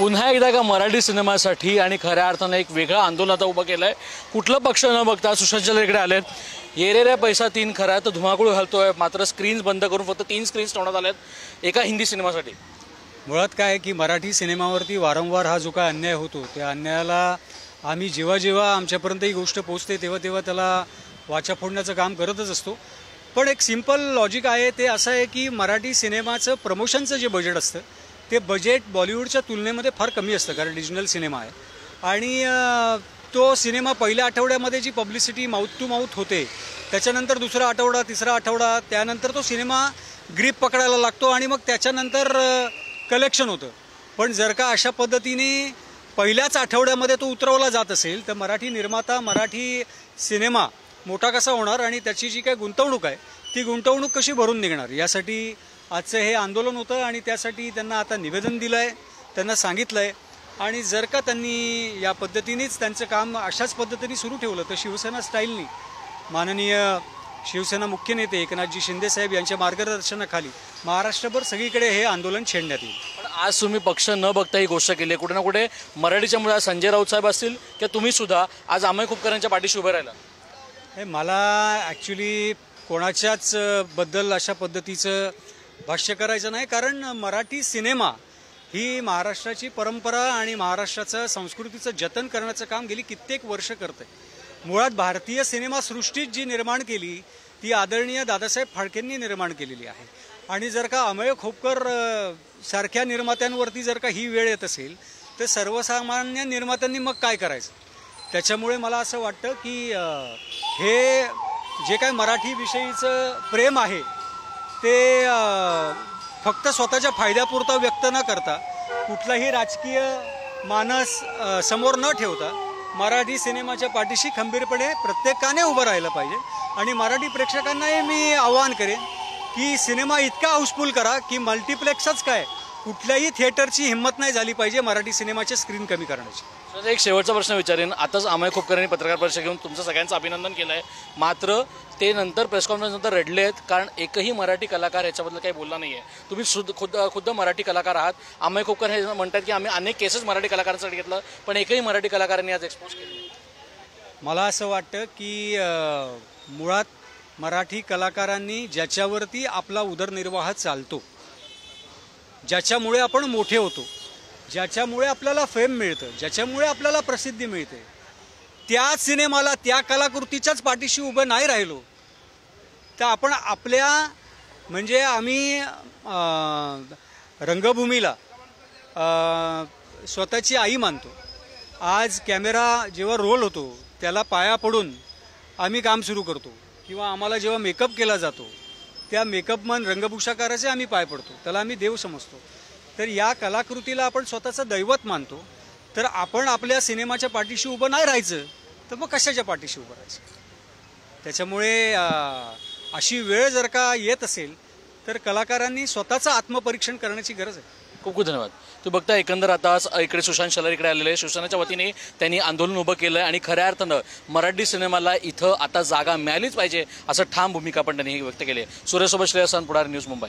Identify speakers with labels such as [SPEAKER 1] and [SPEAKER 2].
[SPEAKER 1] पुन्हा एकदा का मराठी सिनेमासाठी आणि खऱ्या अर्थाने एक वेगळं आंदोलन आता उभं केलंय। कुठलं पक्ष न बघता सुशांत शलर इकडे आलेत। ये रे रे पैसा 3 खरा तर धुमाकूळ घालतोय, मात्र स्क्रीन्स बंद करून फक्त 3 स्क्रीन्स ठेवण्यात आल्यात एका हिंदी सिनेमासाठी।
[SPEAKER 2] मुळात काय आहे की मराठी सिनेमावरती वारंवार हा जो काय अन्याय होतो त्या अन्यायाला आम्ही जेव्हा जेव्हा आमच्यापर्यंत ही गोष्ट पोहोचते तेव्हा तेव्हा त्याला वाचा फोडण्याचं काम करतच असतो। पण एक सिंपल लॉजिक आहे, ते असं आहे की मराठी सिनेमाचं प्रमोशनचं जे बजेट असतं ते बजेट बॉलिवूडच्या तुलनेमध्ये फार कमी असतं, कारण रिजनल सिनेमा आहे आणि तो सिनेमा पहिल्या आठवड्यामध्ये जी पब्लिसिटी माउथ टू माउथ होते त्याच्यानंतर दुसरा आठवडा, तिसरा आठवडा, त्यानंतर तो सिनेमा ग्रीप पकडायला लागतो आणि मग त्याच्यानंतर कलेक्शन होतं। पण जर का अशा पद्धतीने पहिल्याच आठवड्यामध्ये तो उतरवला जात असेल तर मराठी निर्माता, मराठी सिनेमा मोठा कसा होणार आणि त्याची जी काही गुंतवणूक आहे ती गुंतवणूक कशी भरून निघणार, यासाठी आजचं हे आंदोलन होतं आणि त्यासाठी त्यांना आता निवेदन दिलं आहे, त्यांना सांगितलं आहे। आणि जर का त्यांनी या पद्धतीनेच त्यांचं काम अशाच पद्धतीने सुरू ठेवलं तर शिवसेना स्टाईलनी माननीय शिवसेना मुख्य नेते एकनाथजी शिंदे साहेब यांच्या मार्गदर्शनाखाली महाराष्ट्रभर सगळीकडे हे आंदोलन छेडण्यात येईल।
[SPEAKER 1] पण आज तुम्ही पक्ष न बघता ही गोष्ट केली, कुठे ना कुठे मराठीच्या मुळे संजय राऊत साहेब असतील किंवा तुम्ही सुद्धा आज अमय खोपकरांच्या पाठीशी उभे राहिला।
[SPEAKER 2] हे मला ॲक्च्युली कोणाच्याच बद्दल अशा पद्धतीचं भाष्य करायचं नाही, कारण मराठी सिनेमा ही महाराष्ट्राची परंपरा आणि महाराष्ट्राचं संस्कृतीचं जतन करण्याचं काम गेली कित्येक वर्ष करते। मुळात भारतीय सिनेमासृष्टीत जी निर्माण केली ती आदरणीय दादासाहेब फाळकेंनी निर्माण केलेली आहे आणि जर का अमय खोपकर सारख्या निर्मात्यांवरती जर का ही वेळ येत असेल तर सर्वसामान्य निर्मात्यांनी मग काय करायचं। त्याच्यामुळे मला असं वाटतं की हे जे काय मराठीविषयीचं प्रेम आहे ते फक्त स्वतःच्या फायद्यापुरता व्यक्त न करता, कुठलाही राजकीय मानस समोर न ठेवता मराठी सिनेमाच्या पाठीशी खंबीरपणे प्रत्येकाने उभं राहिलं पाहिजे। आणि मराठी प्रेक्षकांनाही मी आवाहन करेन की सिनेमा इतका हाऊसफुल करा की मल्टिप्लेक्सच काय, कुठल्याही थिएटरची हिंमत नाही झाली पाहिजे मराठी सिनेमाचे स्क्रीन कमी करण्याची।
[SPEAKER 1] एक शेवटचा प्रश्न विचारेन। आताच अमय खोपकरांनी पत्रकार परिषद घेऊन तुमचं सगळ्यांचं अभिनंदन केलं आहे, मात्र ते नंतर प्रेस कॉन्फरन्स नंतर रडले आहेत कारण एकही मराठी कलाकार याच्याबद्दल काही बोलला नाही आहे। तुम्ही खुद्द मराठी कलाकार आहात। अमय खोपकर हे म्हणतात की आम्ही अनेक केसेस मराठी कलाकारांसाठी घेतलं पण एकही मराठी कलाकारांनी आज एक्सपोज केलं।
[SPEAKER 2] मला असं वाटतं की मुळात मराठी कलाकारांनी ज्याच्यावरती आपला उदरनिर्वाह चालतो, ज्याच्यामुळे आपण मोठे होतो, ज्याच्यामुळे आपल्याला फेम मिळतं, ज्याच्यामुळे आपल्याला प्रसिद्धी मिळते, त्या सिनेमाला, त्या कलाकृतीच्याच पाठीशी उभं नाही राहिलो तर आपण आपल्या म्हणजे आम्ही रंगभूमीला स्वतःची आई मानतो। आज कॅमेरा जेव्हा रोल होतो त्याला पाया पडून आम्ही काम सुरू करतो किंवा आम्हाला जेव्हा मेकअप केला जातो त्या मेकअपमन रंगभूषाकाराचे आम्ही पाय पडतो, त्याला आम्ही देव समजतो। तर या कलाकृतीला आपण स्वतःचं दैवत मानतो, तर आपण आपल्या सिनेमाच्या पाठीशी उभं नाही राहायचं तर मग कशाच्या पाठीशी उभं राहायचं। त्याच्यामुळे अशी वेळ जर का येत असेल तर कलाकारांनी स्वतःचं आत्मपरीक्षण करण्याची गरज आहे।
[SPEAKER 1] खूप खूप धन्यवाद। तू बघता एकंदर आता इकडे सुशांत शलर इकडे आलेले, शिवसेनेच्या वतीने त्यांनी आंदोलन उभं केलं आणि खऱ्या अर्थानं मराठी सिनेमाला इथं आता जागा मिळालीच पाहिजे असं ठाम भूमिका पण त्यांनी व्यक्त केली। सूर्यसोबत श्रेयस पुढारी न्यूज मुंबई।